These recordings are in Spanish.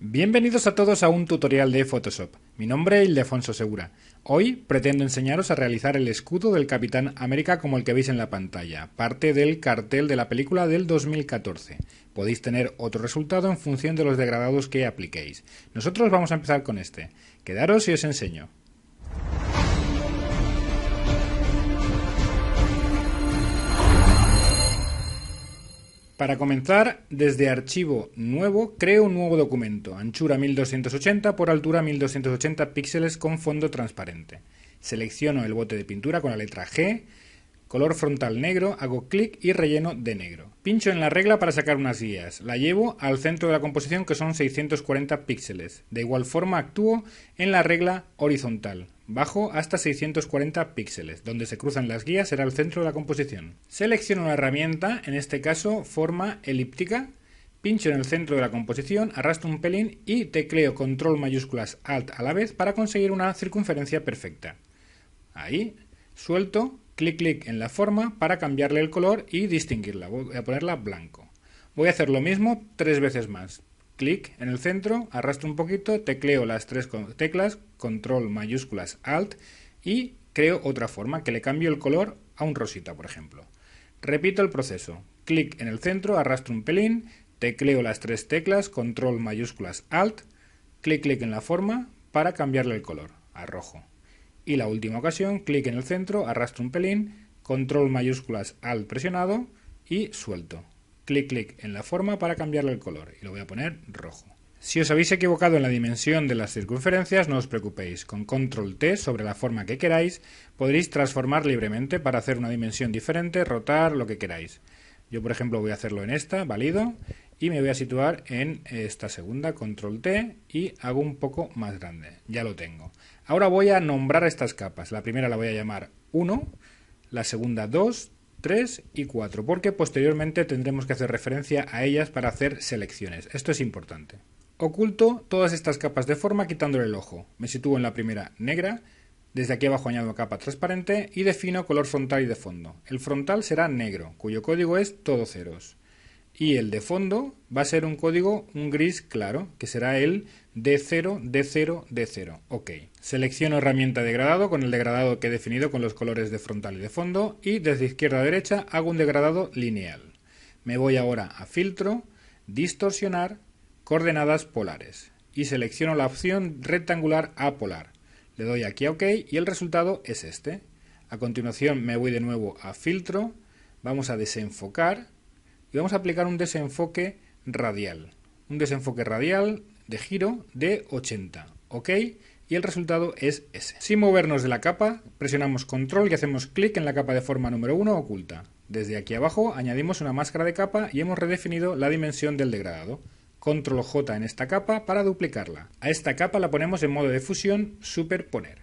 Bienvenidos a todos a un tutorial de Photoshop. Mi nombre es Ildefonso Segura. Hoy pretendo enseñaros a realizar el escudo del Capitán América como el que veis en la pantalla, parte del cartel de la película del 2014. Podéis tener otro resultado en función de los degradados que apliquéis. Nosotros vamos a empezar con este. Quedaros y os enseño. Para comenzar, desde Archivo Nuevo, creo un nuevo documento, anchura 1280 por altura 1280 píxeles con fondo transparente. Selecciono el bote de pintura con la letra G, color frontal negro, hago clic y relleno de negro. Pincho en la regla para sacar unas guías, la llevo al centro de la composición que son 640 píxeles. De igual forma actúo en la regla horizontal. Bajo hasta 640 píxeles, donde se cruzan las guías será el centro de la composición. Selecciono una herramienta, en este caso forma elíptica, pincho en el centro de la composición, arrastro un pelín y tecleo control mayúsculas alt a la vez para conseguir una circunferencia perfecta. Ahí, suelto, clic en la forma para cambiarle el color y distinguirla. Voy a ponerla blanco. Voy a hacer lo mismo 3 veces más. Clic en el centro, arrastro un poquito, tecleo las 3 teclas, control mayúsculas alt y creo otra forma que le cambio el color a un rosita, por ejemplo. Repito el proceso. Clic en el centro, arrastro un pelín, tecleo las 3 teclas, control mayúsculas alt, clic en la forma para cambiarle el color a rojo. Y la última ocasión, clic en el centro, arrastro un pelín, control mayúsculas alt presionado y suelto. Clic en la forma para cambiarle el color y lo voy a poner rojo. Si os habéis equivocado en la dimensión de las circunferencias, no os preocupéis. Con control T sobre la forma que queráis, podréis transformar libremente para hacer una dimensión diferente, rotar, lo que queráis. Yo, por ejemplo, voy a hacerlo en esta, válido, y me voy a situar en esta segunda, control T, y hago un poco más grande. Ya lo tengo. Ahora voy a nombrar estas capas. La primera la voy a llamar 1, la segunda 2, 3 y 4, porque posteriormente tendremos que hacer referencia a ellas para hacer selecciones. Esto es importante. Oculto todas estas capas de forma quitándole el ojo. Me sitúo en la primera negra, desde aquí abajo añado capa transparente y defino color frontal y de fondo. El frontal será negro, cuyo código es todo ceros. Y el de fondo va a ser un código, un gris claro, que será el D0, D0, D0. OK. Selecciono herramienta degradado con el degradado que he definido con los colores de frontal y de fondo y desde izquierda a derecha hago un degradado lineal. Me voy ahora a filtro, distorsionar, coordenadas polares y selecciono la opción rectangular apolar. Le doy aquí a OK y el resultado es este. A continuación me voy de nuevo a filtro, vamos a desenfocar y vamos a aplicar un desenfoque radial. Un desenfoque radial de giro de 80. OK. Y el resultado es ese. Sin movernos de la capa, presionamos control y hacemos clic en la capa de forma número 1 oculta. Desde aquí abajo añadimos una máscara de capa y hemos redefinido la dimensión del degradado. Control J en esta capa para duplicarla. A esta capa la ponemos en modo de fusión superponer.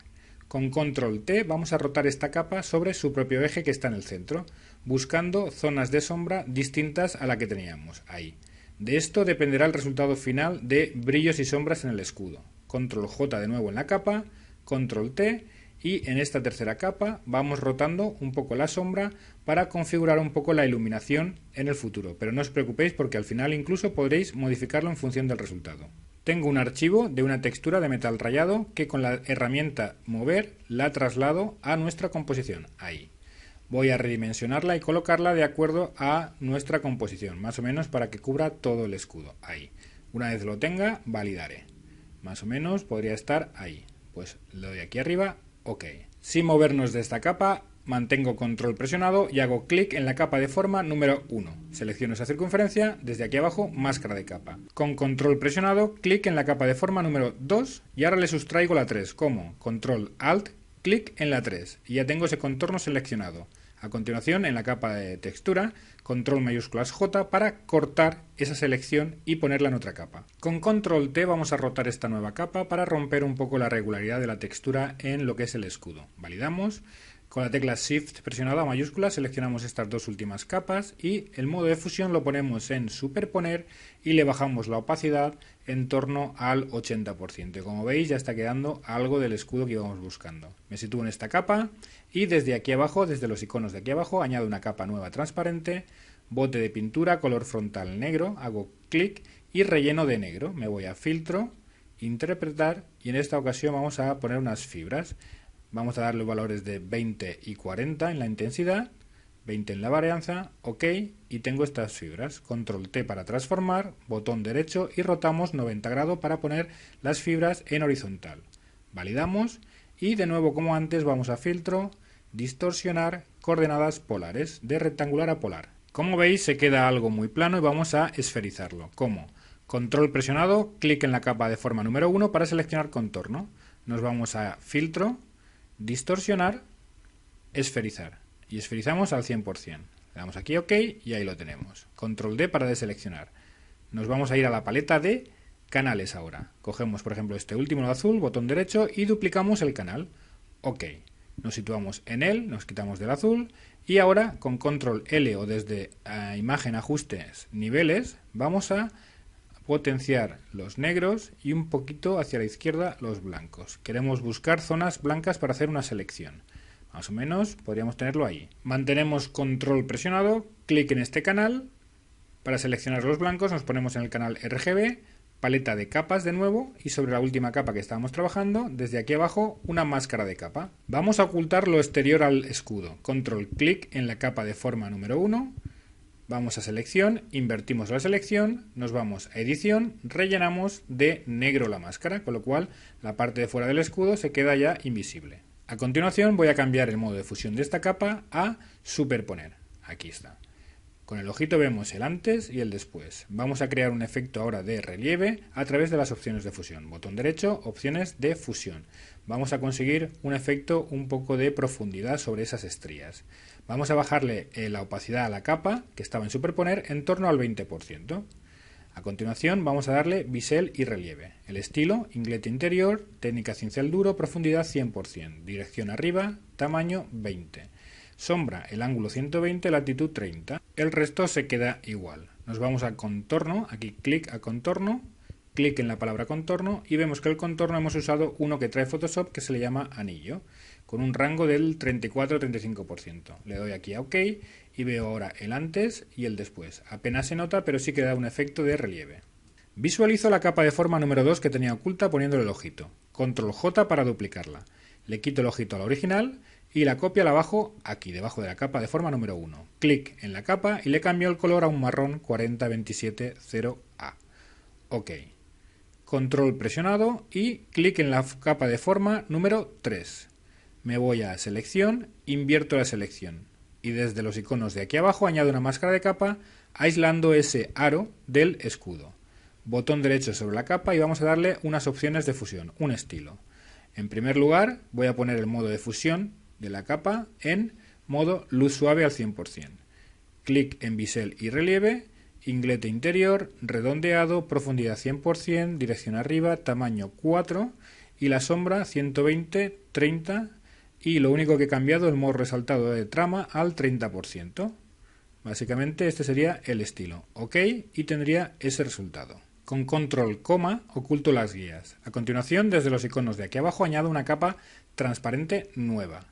Con control T vamos a rotar esta capa sobre su propio eje que está en el centro, buscando zonas de sombra distintas a la que teníamos ahí. De esto dependerá el resultado final de brillos y sombras en el escudo. Control J de nuevo en la capa, control T y en esta tercera capa vamos rotando un poco la sombra para configurar un poco la iluminación en el futuro. Pero no os preocupéis porque al final incluso podréis modificarlo en función del resultado. Tengo un archivo de una textura de metal rayado que con la herramienta mover la traslado a nuestra composición. Ahí. Voy a redimensionarla y colocarla de acuerdo a nuestra composición, más o menos para que cubra todo el escudo. Ahí. Una vez lo tenga, validaré. Más o menos podría estar ahí. Pues le doy aquí arriba, OK. Sin movernos de esta capa, mantengo control presionado y hago clic en la capa de forma número 1. Selecciono esa circunferencia, desde aquí abajo, máscara de capa. Con control presionado, clic en la capa de forma número 2 y ahora le sustraigo la 3. ¿Cómo? Control alt, clic en la 3 y ya tengo ese contorno seleccionado. A continuación, en la capa de textura, control mayúsculas J para cortar esa selección y ponerla en otra capa. Con control T vamos a rotar esta nueva capa para romper un poco la regularidad de la textura en lo que es el escudo. Validamos. Con la tecla Shift presionada mayúscula seleccionamos estas dos últimas capas y el modo de fusión lo ponemos en superponer y le bajamos la opacidad en torno al 80%. Y como veis ya está quedando algo del escudo que íbamos buscando. Me sitúo en esta capa y desde aquí abajo, desde los iconos de aquí abajo, añado una capa nueva transparente, bote de pintura, color frontal negro, hago clic y relleno de negro. Me voy a filtro, interpretar y en esta ocasión vamos a poner unas fibras. Vamos a darle valores de 20 y 40 en la intensidad, 20 en la varianza, OK, y tengo estas fibras. Control T para transformar, botón derecho y rotamos 90 grados para poner las fibras en horizontal. Validamos y de nuevo como antes vamos a filtro, distorsionar, coordenadas polares, de rectangular a polar. Como veis se queda algo muy plano y vamos a esferizarlo. ¿Cómo? Control presionado, clic en la capa de forma número 1 para seleccionar contorno. Nos vamos a filtro, distorsionar, esferizar. Y esferizamos al 100%. Le damos aquí OK y ahí lo tenemos. Control D para deseleccionar. Nos vamos a ir a la paleta de canales ahora. Cogemos por ejemplo este último, el azul, botón derecho y duplicamos el canal. OK. Nos situamos en él, nos quitamos del azul y ahora con control L o desde imagen, ajustes, niveles, vamos a potenciar los negros y un poquito hacia la izquierda los blancos. Queremos buscar zonas blancas para hacer una selección. Más o menos podríamos tenerlo ahí. Mantenemos control presionado, clic en este canal. Para seleccionar los blancos nos ponemos en el canal RGB, paleta de capas de nuevo y sobre la última capa que estábamos trabajando, desde aquí abajo una máscara de capa. Vamos a ocultar lo exterior al escudo. Control clic en la capa de forma número 1. Vamos a selección, invertimos la selección, nos vamos a edición, rellenamos de negro la máscara, con lo cual la parte de fuera del escudo se queda ya invisible. A continuación voy a cambiar el modo de fusión de esta capa a superponer. Aquí está. Con el ojito vemos el antes y el después. Vamos a crear un efecto ahora de relieve a través de las opciones de fusión. Botón derecho, opciones de fusión. Vamos a conseguir un efecto un poco de profundidad sobre esas estrías. Vamos a bajarle la opacidad a la capa, que estaba en superponer, en torno al 20%. A continuación vamos a darle bisel y relieve. El estilo, inglete interior, técnica cincel duro, profundidad 100%, dirección arriba, tamaño 20. Sombra, el ángulo 120, latitud 30. El resto se queda igual. Nos vamos a contorno, aquí clic a contorno, clic en la palabra contorno y vemos que el contorno hemos usado uno que trae Photoshop que se le llama anillo, con un rango del 34-35%. Le doy aquí a OK y veo ahora el antes y el después. Apenas se nota, pero sí que da un efecto de relieve. Visualizo la capa de forma número 2 que tenía oculta poniéndole el ojito. Control J para duplicarla. Le quito el ojito a la original y la copia la bajo aquí, debajo de la capa de forma número 1. Clic en la capa y le cambio el color a un marrón 40270A. OK. Control presionado y clic en la capa de forma número 3. Me voy a selección, invierto la selección y desde los iconos de aquí abajo añado una máscara de capa aislando ese aro del escudo. Botón derecho sobre la capa y vamos a darle unas opciones de fusión, un estilo. En primer lugar voy a poner el modo de fusión de la capa en modo luz suave al 100%. Clic en bisel y relieve, inglete interior, redondeado, profundidad 100%, dirección arriba, tamaño 4 y la sombra 120, 30 y lo único que he cambiado el modo resaltado de trama al 30%. Básicamente este sería el estilo. OK y tendría ese resultado. Con control coma oculto las guías. A continuación desde los iconos de aquí abajo añado una capa transparente nueva.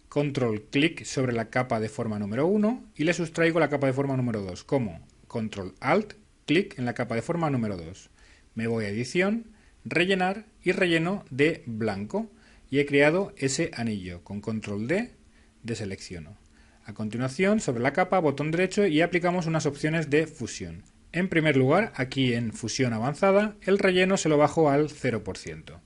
Control clic sobre la capa de forma número 1 y le sustraigo la capa de forma número 2. ¿Cómo? Control alt clic en la capa de forma número 2. Me voy a edición, rellenar y relleno de blanco. Y he creado ese anillo. Con control D deselecciono. A continuación, sobre la capa, botón derecho y aplicamos unas opciones de fusión. En primer lugar, aquí en fusión avanzada, el relleno se lo bajo al 0%.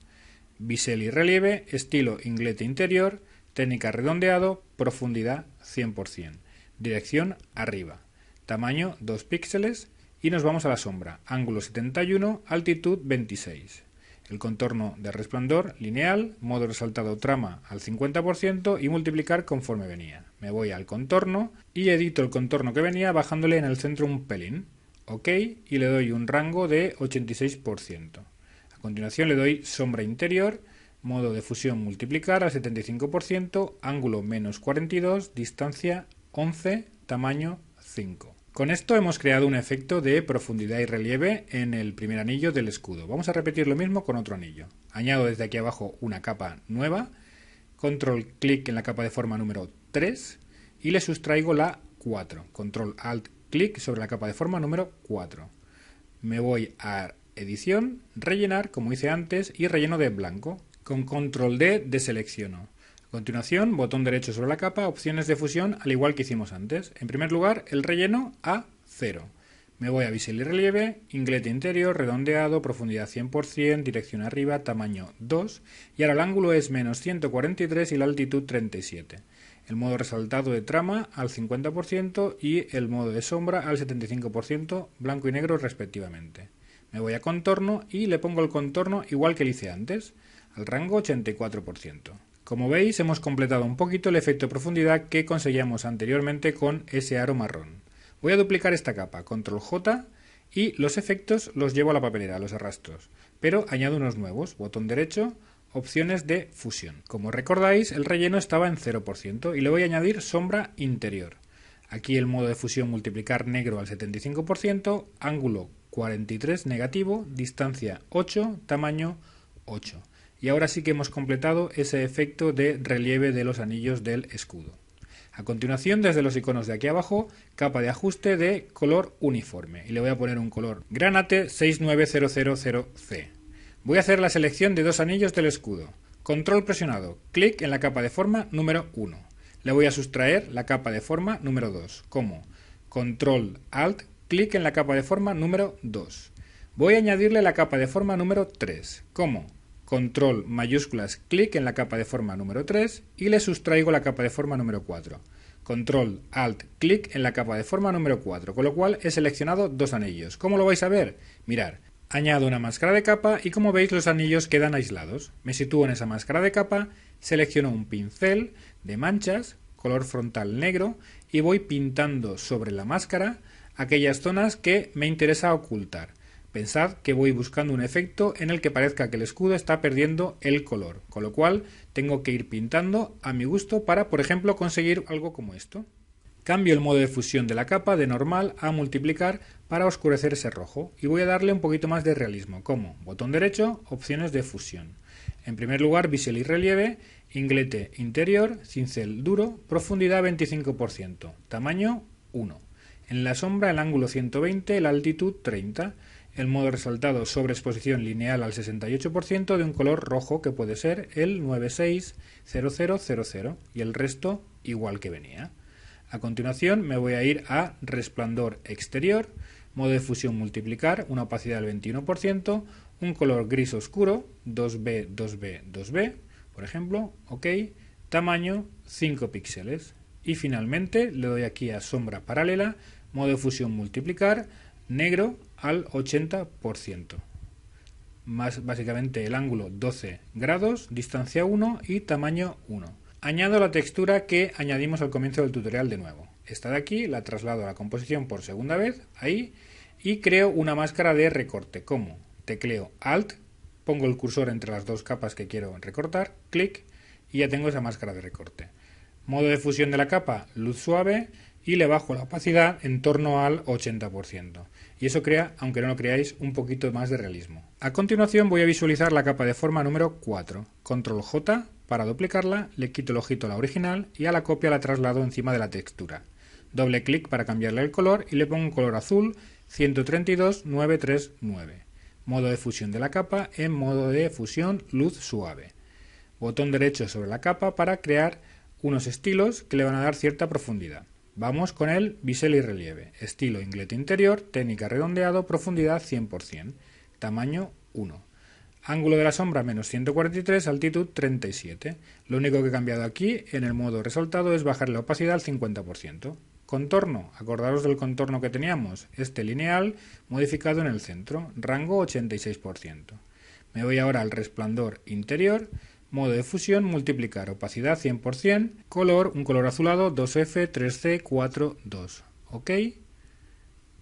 Bisel y relieve, estilo inglete interior, técnica redondeado, profundidad 100%. Dirección arriba. Tamaño 2 píxeles y nos vamos a la sombra. Ángulo 71, altitud 26. El contorno de resplandor lineal, modo resaltado trama al 50% y multiplicar conforme venía. Me voy al contorno y edito el contorno que venía bajándole en el centro un pelín. OK y le doy un rango de 86%. A continuación le doy sombra interior, modo de fusión multiplicar al 75%, ángulo menos 42, distancia 11, tamaño 5. Con esto hemos creado un efecto de profundidad y relieve en el primer anillo del escudo. Vamos a repetir lo mismo con otro anillo. Añado desde aquí abajo una capa nueva, control clic en la capa de forma número 3 y le sustraigo la 4. Control alt clic sobre la capa de forma número 4. Me voy a edición, rellenar, como hice antes, y relleno de blanco. Con control D deselecciono. A continuación, botón derecho sobre la capa, opciones de fusión, al igual que hicimos antes. En primer lugar, el relleno a 0. Me voy a bisel y relieve, inglete interior, redondeado, profundidad 100%, dirección arriba, tamaño 2, y ahora el ángulo es menos 143 y la altitud 37. El modo resaltado de trama al 50% y el modo de sombra al 75%, blanco y negro respectivamente. Me voy a contorno y le pongo el contorno igual que le hice antes, al rango 84%. Como veis, hemos completado un poquito el efecto de profundidad que conseguíamos anteriormente con ese aro marrón. Voy a duplicar esta capa, control J, y los efectos los llevo a la papelera, a los arrastros, pero añado unos nuevos, botón derecho, opciones de fusión. Como recordáis, el relleno estaba en 0% y le voy a añadir sombra interior. Aquí el modo de fusión multiplicar negro al 75%, ángulo 43 negativo, distancia 8, tamaño 8. Y ahora sí que hemos completado ese efecto de relieve de los anillos del escudo. A continuación, desde los iconos de aquí abajo, capa de ajuste de color uniforme. Y le voy a poner un color granate 69000C. Voy a hacer la selección de dos anillos del escudo. Control presionado, clic en la capa de forma número 1. Le voy a sustraer la capa de forma número 2, como Control Alt, clic en la capa de forma número 2. Voy a añadirle la capa de forma número 3, como Control mayúsculas, clic en la capa de forma número 3 y le sustraigo la capa de forma número 4. Control Alt, clic en la capa de forma número 4, con lo cual he seleccionado dos anillos. ¿Cómo lo vais a ver? Mirad, añado una máscara de capa y como veis los anillos quedan aislados. Me sitúo en esa máscara de capa, selecciono un pincel de manchas, color frontal negro y voy pintando sobre la máscara aquellas zonas que me interesa ocultar. Pensad que voy buscando un efecto en el que parezca que el escudo está perdiendo el color, con lo cual tengo que ir pintando a mi gusto para, por ejemplo, conseguir algo como esto. Cambio el modo de fusión de la capa de normal a multiplicar para oscurecer ese rojo y voy a darle un poquito más de realismo, como botón derecho, opciones de fusión. En primer lugar, bisel y relieve, inglete interior, cincel duro, profundidad 25%, tamaño 1. En la sombra el ángulo 120, la altitud 30. El modo resaltado sobre exposición lineal al 68% de un color rojo que puede ser el 960000 y el resto igual que venía. A continuación me voy a ir a resplandor exterior, modo de fusión multiplicar, una opacidad del 21%, un color gris oscuro, 2B, 2B, 2B, por ejemplo, ok, tamaño 5 píxeles. Y finalmente le doy aquí a sombra paralela, modo de fusión multiplicar, negro al 80%. Básicamente el ángulo 12 grados, distancia 1 y tamaño 1. Añado la textura que añadimos al comienzo del tutorial de nuevo. Esta de aquí la traslado a la composición por segunda vez, ahí, y creo una máscara de recorte, como tecleo Alt, pongo el cursor entre las dos capas que quiero recortar, clic, y ya tengo esa máscara de recorte. Modo de fusión de la capa, luz suave, y le bajo la opacidad en torno al 80%. Y eso crea, aunque no lo creáis, un poquito más de realismo. A continuación voy a visualizar la capa de forma número 4. Control J para duplicarla, le quito el ojito a la original y a la copia la traslado encima de la textura. Doble clic para cambiarle el color y le pongo un color azul 132939. Modo de fusión de la capa en modo de fusión luz suave. Botón derecho sobre la capa para crear unos estilos que le van a dar cierta profundidad. Vamos con el bisel y relieve, estilo inglete interior, técnica redondeado, profundidad 100%, tamaño 1. Ángulo de la sombra menos 143, altitud 37. Lo único que he cambiado aquí en el modo resaltado es bajar la opacidad al 50%. Contorno, acordaros del contorno que teníamos, este lineal modificado en el centro, rango 86%. Me voy ahora al resplandor interior, modo de fusión, multiplicar, opacidad 100%, color, un color azulado 2F, 3C, 4, 2. Ok.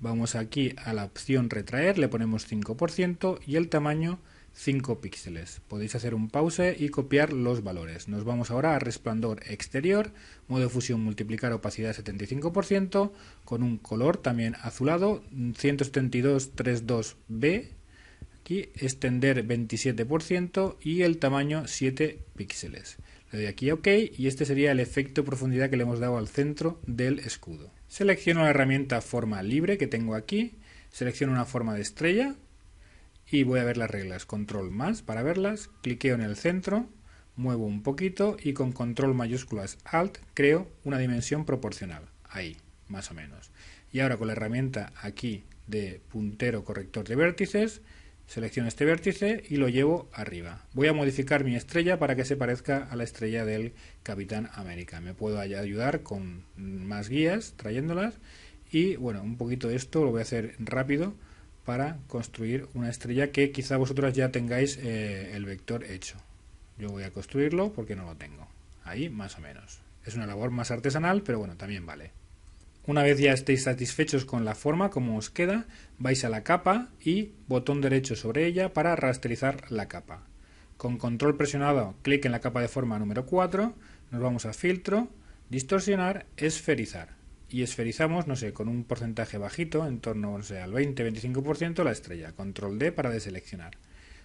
Vamos aquí a la opción retraer, le ponemos 5% y el tamaño 5 píxeles. Podéis hacer un pause y copiar los valores. Nos vamos ahora a resplandor exterior, modo de fusión, multiplicar, opacidad 75%, con un color también azulado 17232B. Aquí extender 27% y el tamaño 7 píxeles. Le doy aquí OK y este sería el efecto de profundidad que le hemos dado al centro del escudo. Selecciono la herramienta forma libre que tengo aquí, Selecciono una forma de estrella y voy a ver las reglas. Control más para verlas, cliqueo en el centro, muevo un poquito y con control mayúsculas alt creo una dimensión proporcional. Ahí, más o menos. Y ahora con la herramienta aquí de puntero corrector de vértices, selecciono este vértice y lo llevo arriba. Voy a modificar mi estrella para que se parezca a la estrella del Capitán América. Me puedo ayudar con más guías trayéndolas y bueno, un poquito de esto lo voy a hacer rápido para construir una estrella que quizá vosotros ya tengáis el vector hecho. Yo voy a construirlo porque no lo tengo. Ahí más o menos. Es una labor más artesanal, pero bueno, también vale. Una vez ya estéis satisfechos con la forma, como os queda, vais a la capa y botón derecho sobre ella para rasterizar la capa. Con control presionado, clic en la capa de forma número 4, nos vamos a filtro, distorsionar, esferizar. Y esferizamos, no sé, con un porcentaje bajito, en torno, no sé, al 20-25% la estrella. Control D para deseleccionar.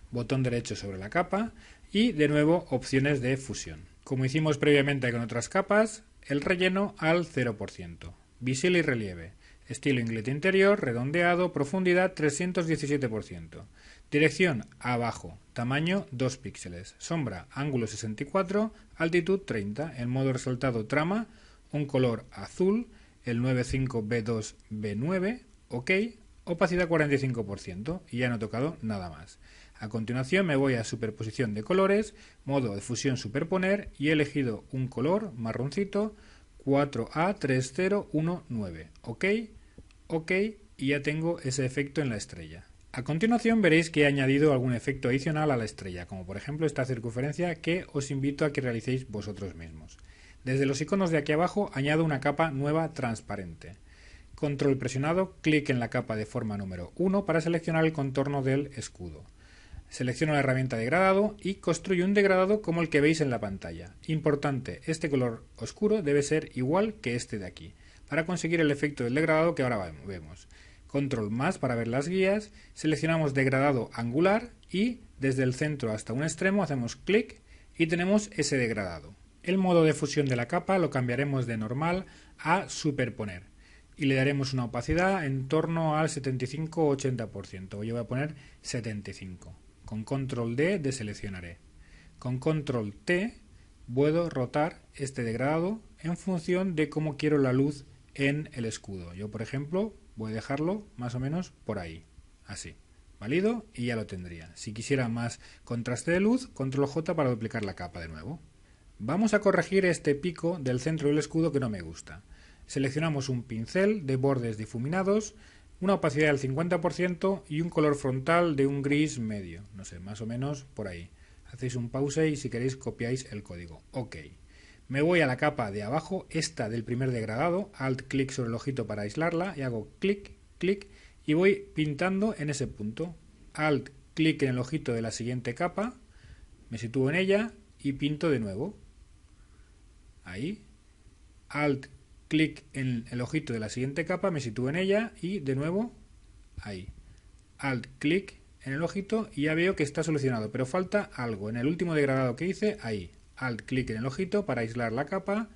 Botón derecho sobre la capa y de nuevo opciones de fusión. Como hicimos previamente con otras capas, el relleno al 0%. Bisil y relieve. Estilo inglés interior, redondeado, profundidad 317%. Dirección abajo, tamaño 2 píxeles. Sombra, ángulo 64, altitud 30. En modo resaltado trama, un color azul, el 95B2B9, OK, opacidad 45% y ya no he tocado nada más. A continuación me voy a superposición de colores, modo de fusión superponer y he elegido un color marroncito 4A3019. OK, OK y ya tengo ese efecto en la estrella. A continuación veréis que he añadido algún efecto adicional a la estrella, como por ejemplo esta circunferencia que os invito a que realicéis vosotros mismos. Desde los iconos de aquí abajo añado una capa nueva transparente. Control presionado, clic en la capa de forma número 1 para seleccionar el contorno del escudo. Selecciono la herramienta degradado y construyo un degradado como el que veis en la pantalla. Importante, este color oscuro debe ser igual que este de aquí, para conseguir el efecto del degradado que ahora vemos. Control más para ver las guías, seleccionamos degradado angular y desde el centro hasta un extremo hacemos clic y tenemos ese degradado. El modo de fusión de la capa lo cambiaremos de normal a superponer y le daremos una opacidad en torno al 75-80%. Yo voy a poner 75. Con control D deseleccionaré. Con control T puedo rotar este degradado en función de cómo quiero la luz en el escudo. Yo, por ejemplo, voy a dejarlo más o menos por ahí, así. Válido y ya lo tendría. Si quisiera más contraste de luz, control J para duplicar la capa de nuevo. Vamos a corregir este pico del centro del escudo que no me gusta. Seleccionamos un pincel de bordes difuminados, una opacidad del 50% y un color frontal de un gris medio, no sé, más o menos por ahí. Hacéis un pause y si queréis copiáis el código. OK. Me voy a la capa de abajo, esta del primer degradado, alt clic sobre el ojito para aislarla y hago clic, clic y voy pintando en ese punto. Alt clic en el ojito de la siguiente capa, me sitúo en ella y pinto de nuevo. Ahí, alt, clic en el ojito de la siguiente capa, me sitúo en ella y de nuevo, ahí, alt, clic en el ojito y ya veo que está solucionado, pero falta algo. En el último degradado que hice, ahí, alt, clic en el ojito para aislar la capa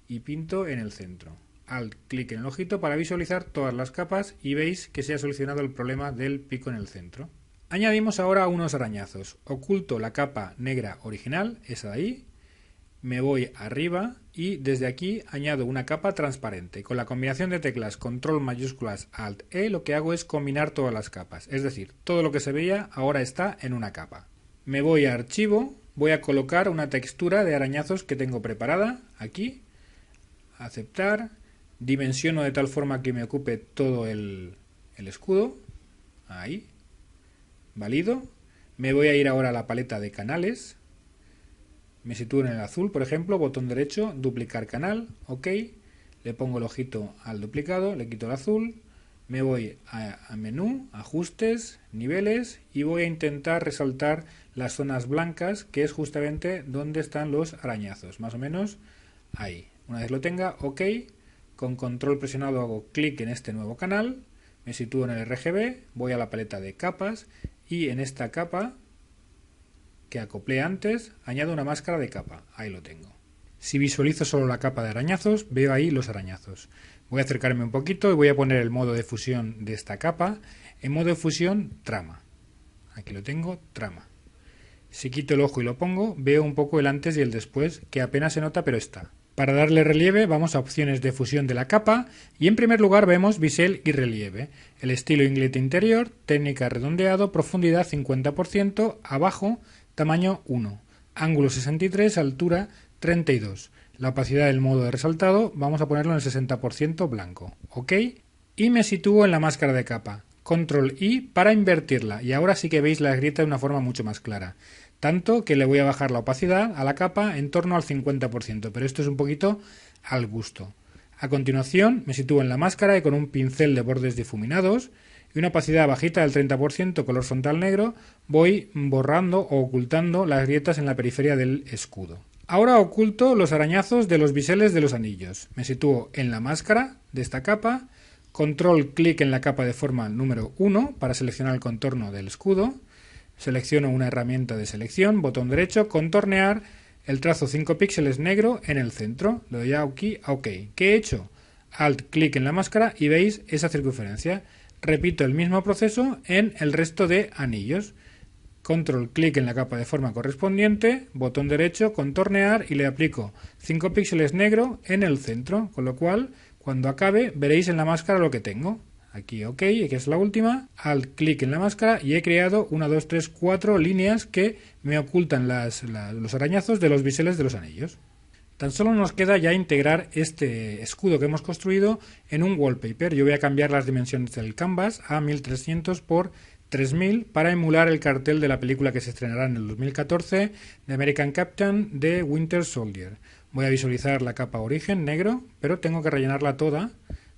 y pinto en el centro. Alt, clic en el ojito para visualizar todas las capas y veis que se ha solucionado el problema del pico en el centro. Añadimos ahora unos arañazos. Oculto la capa negra original, esa de ahí. Me voy arriba y desde aquí añado una capa transparente. Con la combinación de teclas control mayúsculas alt E lo que hago es combinar todas las capas. Es decir, todo lo que se veía ahora está en una capa. Me voy a archivo, voy a colocar una textura de arañazos que tengo preparada aquí. Aceptar. Dimensiono de tal forma que me ocupe todo el escudo. Ahí. Válido. Me voy a ir ahora a la paleta de canales. Me sitúo en el azul, por ejemplo, botón derecho, duplicar canal, OK, le pongo el ojito al duplicado, le quito el azul, me voy a menú, ajustes, niveles y voy a intentar resaltar las zonas blancas, que es justamente donde están los arañazos, más o menos ahí. Una vez lo tenga, OK, con control presionado hago clic en este nuevo canal, me sitúo en el RGB, voy a la paleta de capas y en esta capa que acoplé antes, añado una máscara de capa. Ahí lo tengo. Si visualizo solo la capa de arañazos, veo ahí los arañazos. Voy a acercarme un poquito y voy a poner el modo de fusión de esta capa en modo de fusión trama. Aquí lo tengo, trama. Si quito el ojo y lo pongo, veo un poco el antes y el después, que apenas se nota, pero está. Para darle relieve vamos a opciones de fusión de la capa y en primer lugar vemos bisel y relieve. El estilo inlet interior, técnica redondeado, profundidad 50%, abajo, tamaño 1, ángulo 63, altura 32. La opacidad del modo de resaltado vamos a ponerlo en el 60% blanco. OK. Y me sitúo en la máscara de capa. Control I para invertirla y ahora sí que veis la grieta de una forma mucho más clara. Tanto que le voy a bajar la opacidad a la capa en torno al 50%, pero esto es un poquito al gusto. A continuación me sitúo en la máscara y con un pincel de bordes difuminados y una opacidad bajita del 30%, color frontal negro, voy borrando o ocultando las grietas en la periferia del escudo. Ahora oculto los arañazos de los biseles de los anillos. Me sitúo en la máscara de esta capa, control clic en la capa de forma número 1 para seleccionar el contorno del escudo. Selecciono una herramienta de selección, botón derecho, contornear, el trazo 5 píxeles negro en el centro. Le doy aquí a OK. ¿Qué he hecho? Alt clic en la máscara y veis esa circunferencia. Repito el mismo proceso en el resto de anillos. Control clic en la capa de forma correspondiente, botón derecho, contornear y le aplico 5 píxeles negro en el centro, con lo cual cuando acabe veréis en la máscara lo que tengo. Aquí OK, que es la última, alt clic en la máscara y he creado 1, 2, 3, 4 líneas que me ocultan los arañazos de los biseles de los anillos. Tan solo nos queda ya integrar este escudo que hemos construido en un wallpaper. Yo voy a cambiar las dimensiones del canvas a 1300 por 3000 para emular el cartel de la película que se estrenará en el 2014 de American Captain de Winter Soldier. Voy a visualizar la capa origen negro, pero tengo que rellenarla toda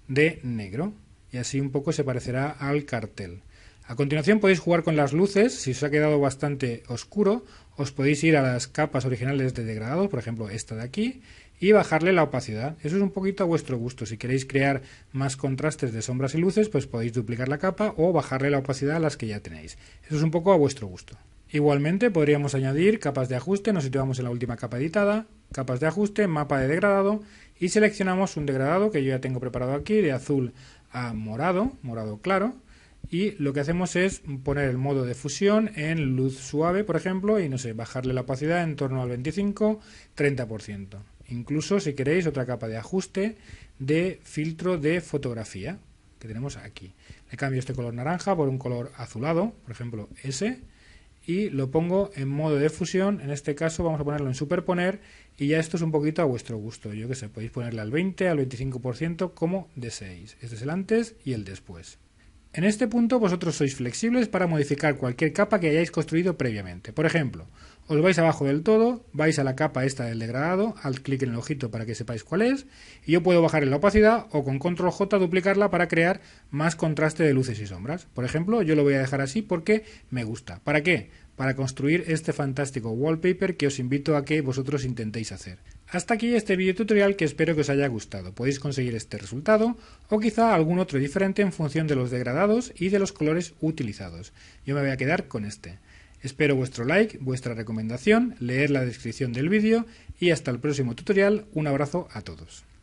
de negro. Y así un poco se parecerá al cartel. A continuación podéis jugar con las luces. Si os ha quedado bastante oscuro, os podéis ir a las capas originales de degradado, por ejemplo esta de aquí, y bajarle la opacidad. Eso es un poquito a vuestro gusto. Si queréis crear más contrastes de sombras y luces, pues podéis duplicar la capa o bajarle la opacidad a las que ya tenéis. Eso es un poco a vuestro gusto. Igualmente podríamos añadir capas de ajuste. Nos situamos en la última capa editada, capas de ajuste, mapa de degradado y seleccionamos un degradado que yo ya tengo preparado aquí de azul a morado, morado claro, y lo que hacemos es poner el modo de fusión en luz suave, por ejemplo, y no sé, bajarle la opacidad en torno al 25-30%. Incluso si queréis otra capa de ajuste de filtro de fotografía que tenemos aquí. Le cambio este color naranja por un color azulado, por ejemplo ese, y lo pongo en modo de fusión. En este caso vamos a ponerlo en superponer y ya esto es un poquito a vuestro gusto. Yo que sé, podéis ponerle al 20, al 25% como deseéis. Este es el antes y el después. En este punto vosotros sois flexibles para modificar cualquier capa que hayáis construido previamente. Por ejemplo, os vais abajo del todo, vais a la capa esta del degradado, alt clic en el ojito para que sepáis cuál es, y yo puedo bajar en la opacidad o con control J duplicarla para crear más contraste de luces y sombras. Por ejemplo, yo lo voy a dejar así porque me gusta. ¿Para qué? Para construir este fantástico wallpaper que os invito a que vosotros intentéis hacer. Hasta aquí este vídeo tutorial que espero que os haya gustado. Podéis conseguir este resultado o quizá algún otro diferente en función de los degradados y de los colores utilizados. Yo me voy a quedar con este. Espero vuestro like, vuestra recomendación, leer la descripción del vídeo y hasta el próximo tutorial. Un abrazo a todos.